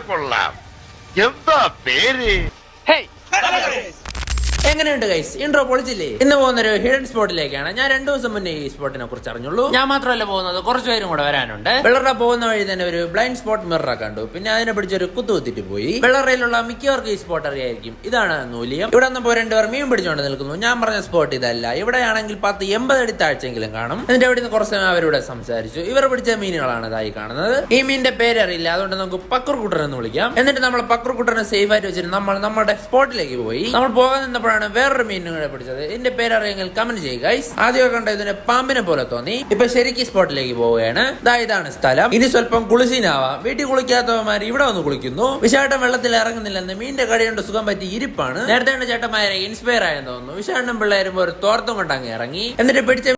കൊള്ളാം. എന്താ പേര്? എങ്ങനെയുണ്ട് ഗൈസ്? ഇൻട്രോ പൊളിച്ചില്ലേ? ഇന്ന് പോകുന്നൊരു ഹിഡൻ സ്പോട്ടിലേക്കാണ്. ഞാൻ 2 ദിവസം മുന്നേ ഈ സ്പോട്ടിനെ കുറിച്ച് അറിഞ്ഞുള്ളൂ. ഞാൻ മാത്രമല്ല പോകുന്നത്, കുറച്ച് പേരും കൂടെ വരാനുണ്ട്. വെള്ളറ പോകുന്ന വഴി തന്നെ ഒരു ബ്ലൈൻഡ് സ്പോട്ട് മിറർ കണ്ടു. പിന്നെ അതിനെ പിടിച്ചൊരു കുത്തിട്ട് പോയി. വെള്ളറയിലുള്ള മിക്കവർക്കും ഈ സ്പോട്ട് അറിയായിരിക്കും. ഇതാണ് നൂലിയം. ഇവിടെ നിന്ന് 2 പേർ മീൻ പിടിച്ചുകൊണ്ട് നിൽക്കുന്നു. ഞാൻ പറഞ്ഞ സ്പോട്ട് ഇതല്ല. ഇവിടെയാണെങ്കിൽ 10-80 അടി താഴ്ചയെങ്കിലും കാണും. എന്നിട്ട് അവിടെ നിന്ന് കുറച്ച് സമയം അവരോട് സംസാരിച്ചു. ഇവർ പിടിച്ച മീനുകളാണ് ഇതായി കാണുന്നത്. ഈ മീനിന്റെ പേരറിയില്ല, അതുകൊണ്ട് നമുക്ക് പക്രുക്കുട്ടൻ എന്ന് വിളിക്കാം. എന്നിട്ട് നമ്മൾ പക്രുക്കുട്ടനെ സേഫ് ആയിട്ട് വെച്ചിട്ട് നമ്മൾ നമ്മുടെ സ്പോട്ടിലേക്ക് പോയി. നമ്മൾ പോകാൻ നിന്നപ്പോഴാണ് വേറൊരു മീനുകളെ പിടിച്ചത്. ഇതിന്റെ പേരറിയെങ്കിൽ കമന്റ് ചെയ്യുക ഗൈസ്. ആദ്യമൊക്കെ കണ്ട ഇതിന് പാമ്പിനെ പോലെ തോന്നി. ഇപ്പൊ ശരിക്കും സ്പോട്ടിലേക്ക് പോവുകയാണ്. ഇതാണ് സ്ഥലം. ഇനി സ്വല്പം കുളിസീനാവാം. വീട്ടിൽ കുളിക്കാത്തവന്മാർ ഇവിടെ വന്ന് കുളിക്കുന്നു. വിശാട്ടം വെള്ളത്തിൽ ഇറങ്ങുന്നില്ലെന്ന് മീനിന്റെ കടിയുണ്ട് സുഖം പറ്റി ഇരിപ്പാണ്. നേരത്തെ ചേട്ടന്മാരെ ഇൻസ്പയർ ആയെന്ന് തോന്നുന്നു. വിശാട്ടം പിള്ളേരും ഒരു തോർത്തും കൊണ്ടങ്ങ് ഇറങ്ങി. എന്നിട്ട് പിടിച്ച